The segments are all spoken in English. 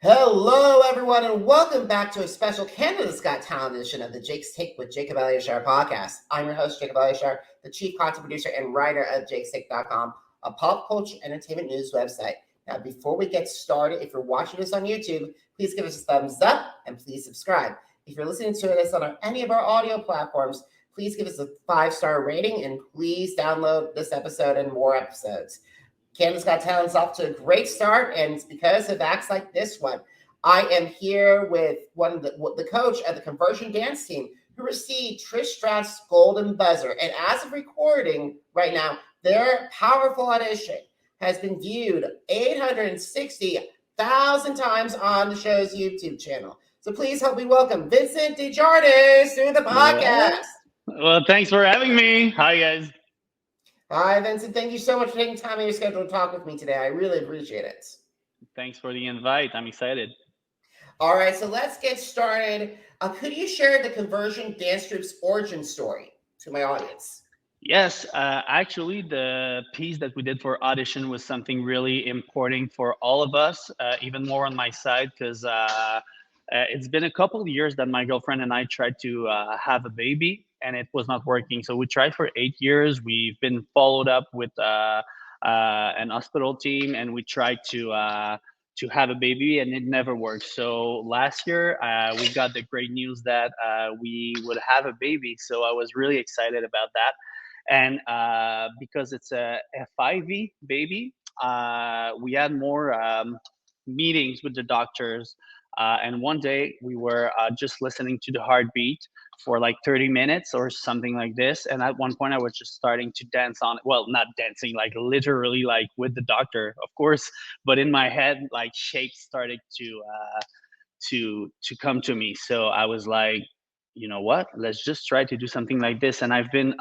Hello, everyone, and welcome back to a special Canada's Got Talent edition of the Jake's Take with Jacob Elyachar podcast. I'm your host, Jacob Elyachar, the chief content producer and writer of jakestake.com, a pop culture entertainment news website. Now, before we get started, if you're watching this on YouTube, please give us a thumbs up and please subscribe. If you're listening to this on any of our audio platforms, please give us a 5-star rating and please download this episode and more episodes. Canada's Got Talent's off to a great start, and it's because of acts like this one. I am here with the coach of the Conversion Dance team who received Trish Stratus' Golden Buzzer. And as of recording right now, their powerful audition has been viewed 860,000 times on the show's YouTube channel. So please help me welcome Vincent Desjardins to the podcast. Well, thanks for having me. Hi, guys. Hi, Vincent. Thank you so much for taking time in your schedule to talk with me today. I really appreciate it. Thanks for the invite. I'm excited. All right, so let's get started. Could you share the Conversion Dance Group's origin story to my audience? Yes, actually, the piece that we did for Audition was something really important for all of us, even more on my side, because it's been a couple of years that my girlfriend and I tried to have a baby, and it was not working. So we tried for 8 years. We've been followed up with an hospital team, and we tried to have a baby, and it never worked. So last year, we got the great news that we would have a baby. So I was really excited about that. And because it's a FIV baby, we had more meetings with the doctors. And one day we were just listening to the heartbeat for like 30 minutes or something like this. And at one point I was just starting to dance on, well, not dancing, like literally like with the doctor, of course, but in my head, like shapes started to come to me. So I was like, you know what, let's just try to do something like this. And I've been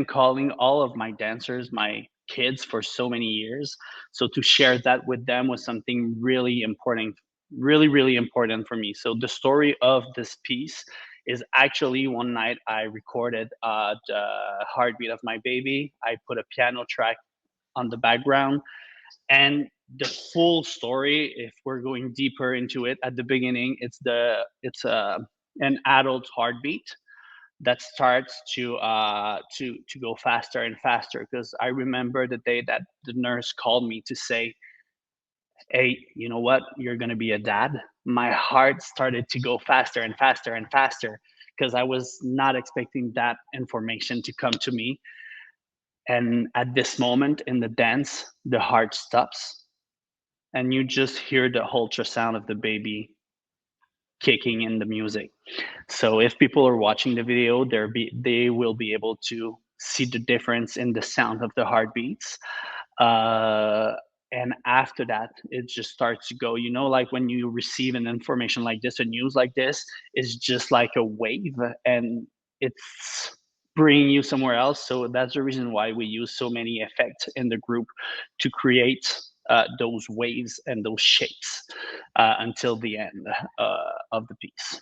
calling all of my dancers my kids for so many years. So to share that with them was something really important, really, really important for me. So the story of this piece is actually one night I recorded the heartbeat of my baby. I put a piano track on the background, and the full story, if we're going deeper into it, at the beginning, it's an adult heartbeat that starts to go faster and faster, because I remember the day that the nurse called me to say, hey, you know what, you're going to be a dad. My heart started to go faster and faster and faster, because I was not expecting that information to come to me. And at this moment in the dance, the heart stops and you just hear the ultrasound of the baby kicking in the music. So if people are watching the video, they will be able to see the difference in the sound of the heartbeats. And after that, it just starts to go, like when you receive an information like this, a news like this, is just like a wave, and it's bringing you somewhere else. So that's the reason why we use so many effects in the group to create those waves and those shapes until the end of the piece.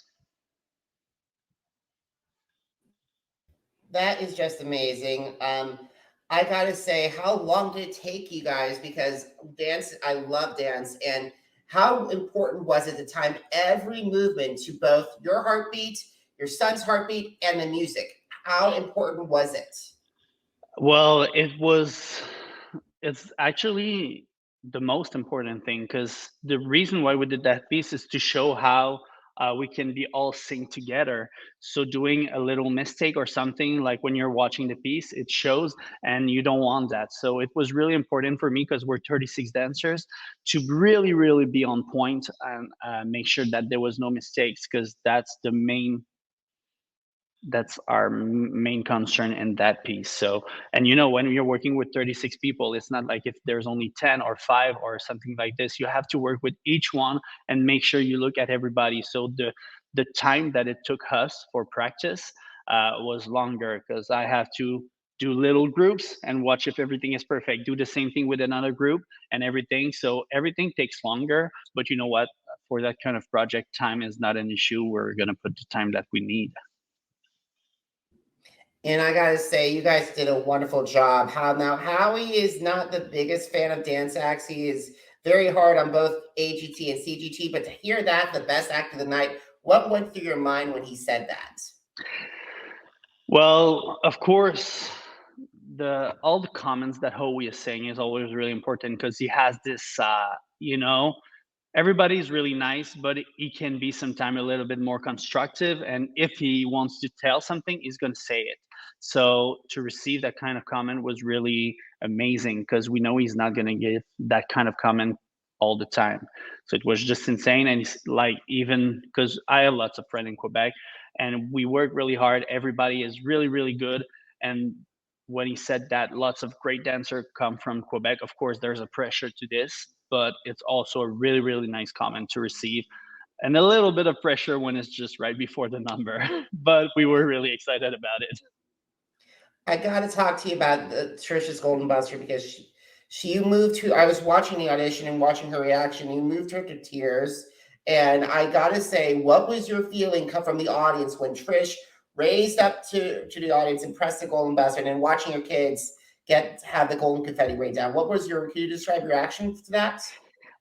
That is just amazing. I gotta say, how long did it take you guys? Because dance, I love dance. And how important was it to time every movement to both your heartbeat, your son's heartbeat, and the music? How important was it? Well, it's actually the most important thing, because the reason why we did that piece is to show how we can be all sing together. So doing a little mistake or something, like when you're watching the piece, it shows, and you don't want that. So it was really important for me, because we're 36 dancers, to really, really be on point and make sure that there was no mistakes, because that's our main concern in that piece. So, and when you're working with 36 people, it's not like if there's only 10 or 5 or something like this. You have to work with each one and make sure you look at everybody. So the time that it took us for practice was longer, because I have to do little groups and watch if everything is perfect, do the same thing with another group and everything. So everything takes longer, but you know what, for that kind of project, time is not an issue. We're going to put the time that we need. And I gotta say, you guys did a wonderful job. Howie is not the biggest fan of dance acts. He is very hard on both AGT and CGT, but to hear that, the best act of the night, what went through your mind when he said that? Well, of course, all the comments that Howie is saying is always really important because he has this, everybody's really nice, but he can be sometimes a little bit more constructive. And if he wants to tell something, he's going to say it. So to receive that kind of comment was really amazing because we know he's not going to give that kind of comment all the time. So it was just insane. And it's like, even because I have lots of friends in Quebec and we work really hard, everybody is really, really good. And when he said that lots of great dancers come from Quebec, of course, there's a pressure to this, but it's also a really, really nice comment to receive. And a little bit of pressure when it's just right before the number, but we were really excited about it. I got to talk to you about Trisha's Golden Buzzer because she moved to. I was watching the audition and watching her reaction. You moved her to tears, and I got to say, what was your feeling come from the audience when Trish raised up to the audience and pressed the Golden Buzzer, and then watching her kids have the golden confetti rain down? What was your? Can you describe your reaction to that?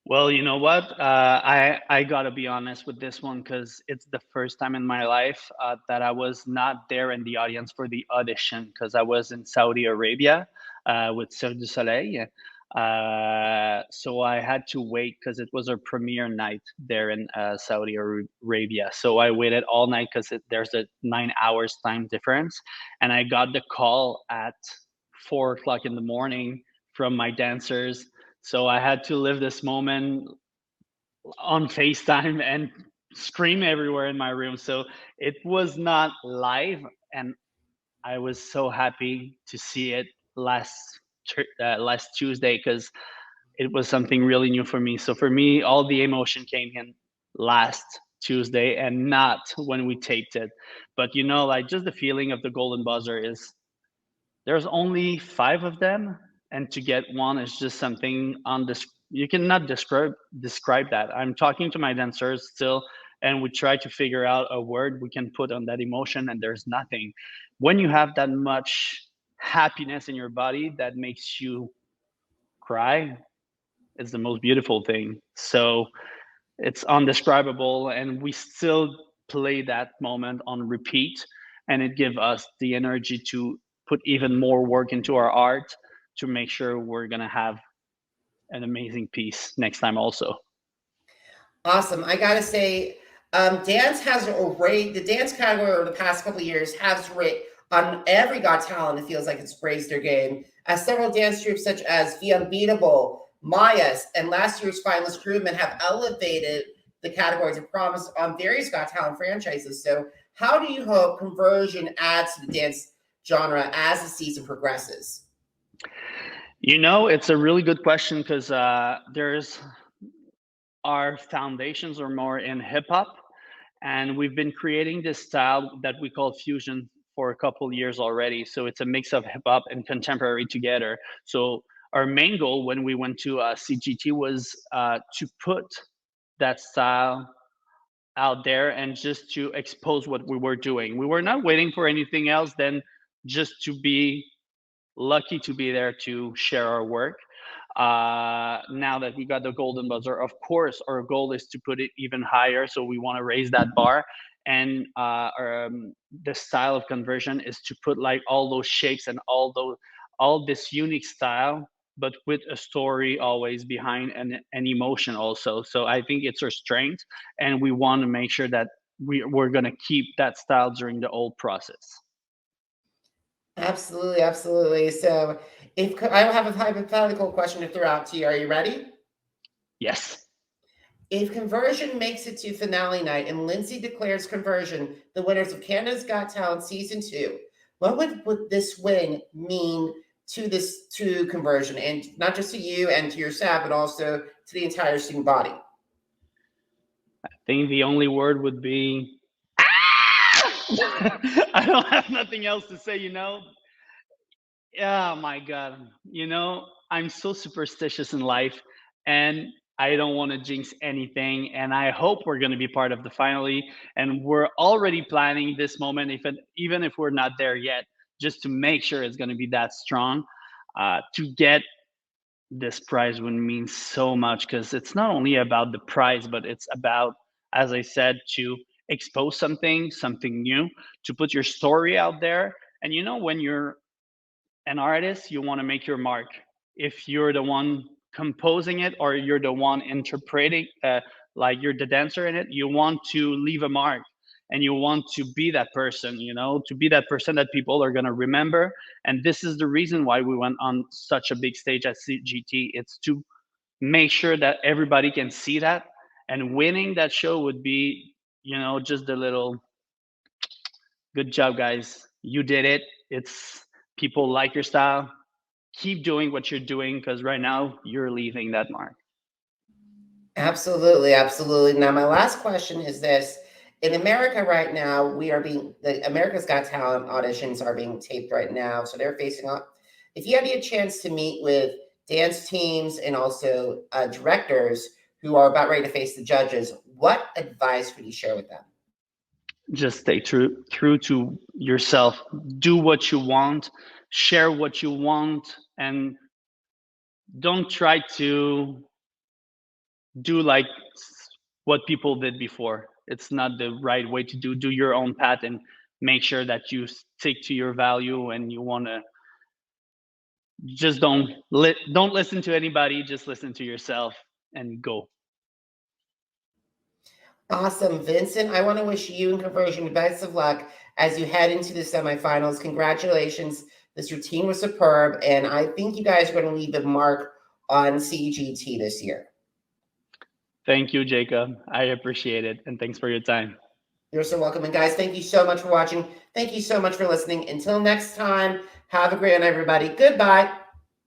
Well, you know what? I gotta be honest with this one because it's the first time in my life that I was not there in the audience for the audition because I was in Saudi Arabia with Cirque du Soleil. So I had to wait because it was our premiere night there in Saudi Arabia. So I waited all night because there's a 9 hours time difference, and I got the call at 4 o'clock in the morning from my dancers. So I had to live this moment on FaceTime and scream everywhere in my room. So it was not live, and I was so happy to see it last Tuesday because it was something really new for me. So for me, all the emotion came in last Tuesday and not when we taped it. But like just the feeling of the golden buzzer is there's only 5 of them, and to get one is just something on this you cannot describe that. I'm talking to my dancers still, and we try to figure out a word we can put on that emotion, and there's nothing. When you have that much happiness in your body that makes you cry, it's the most beautiful thing. So it's undescribable, and we still play that moment on repeat, and it gives us the energy to put even more work into our art to make sure we're going to have an amazing piece next time also. Awesome. I gotta say, dance has a rate. The dance category over the past couple of years has rate on every Got Talent. It feels like it's raised their game. As several dance groups such as The Unbeatable, Mayas, and last year's finalist Crewman have elevated the categories of promise on various Got Talent franchises. So, how do you hope Conversion adds to the dance genre as the season progresses? It's a really good question because there's our foundations are more in hip hop, and we've been creating this style that we call fusion for a couple years already. So it's a mix of hip hop and contemporary together. So our main goal when we went to CGT was to put that style out there and just to expose what we were doing. We were not waiting for anything else than just to be lucky to be there to share our work. Now that we got the golden buzzer, of course, our goal is to put it even higher. So we want to raise that bar. And the style of conversion is to put like all those shapes and all this unique style, but with a story always behind and an emotion also. So I think it's our strength, and we want to make sure that we're going to keep that style during the whole process. Absolutely, absolutely. So, if I have a hypothetical question to throw out to you, are you ready? Yes. If Conversion makes it to finale night and Lindsay declares Conversion the winners of Canada's Got Talent season 2, what would this win mean to Conversion, and not just to you and to your staff, but also to the entire student body? I think the only word would be I don't have nothing else to say. Oh my God. I'm so superstitious in life, and I don't want to jinx anything. And I hope we're going to be part of the finale. And we're already planning this moment, even if we're not there yet, just to make sure it's going to be that strong, to get this prize would mean so much, because it's not only about the prize, but it's about, as I said, to expose something new, to put your story out there. And when you're an artist, you want to make your mark. If you're the one composing it, or you're the one interpreting, like you're the dancer in it, you want to leave a mark, and you want to be that person, to be that person that people are going to remember. And this is the reason why we went on such a big stage at CGT. It's to make sure that everybody can see that. And winning that show would be, just a little good job, guys. You did it. It's People like your style. Keep doing what you're doing, because right now you're leaving that mark. Absolutely, absolutely. Now, my last question is this. In America right now, the America's Got Talent auditions are being taped right now. So they're facing off. If you had a chance to meet with dance teams and also directors who are about ready to face the judges, what advice would you share with them? Just stay true to yourself. Do what you want, share what you want, and don't try to do like what people did before. It's not the right way to do your own path, and make sure that you stick to your value. And you want to just don't listen to anybody, just listen to yourself and go. Awesome, Vincent. I want to wish you and Conversion the best of luck as you head into the semifinals. Congratulations. This routine was superb, and I think you guys are going to leave a mark on CGT this year. Thank you, Jacob. I appreciate it, and thanks for your time. You're so welcome. And guys, thank you so much for watching. Thank you so much for listening. Until next time, have a great one, everybody. Goodbye.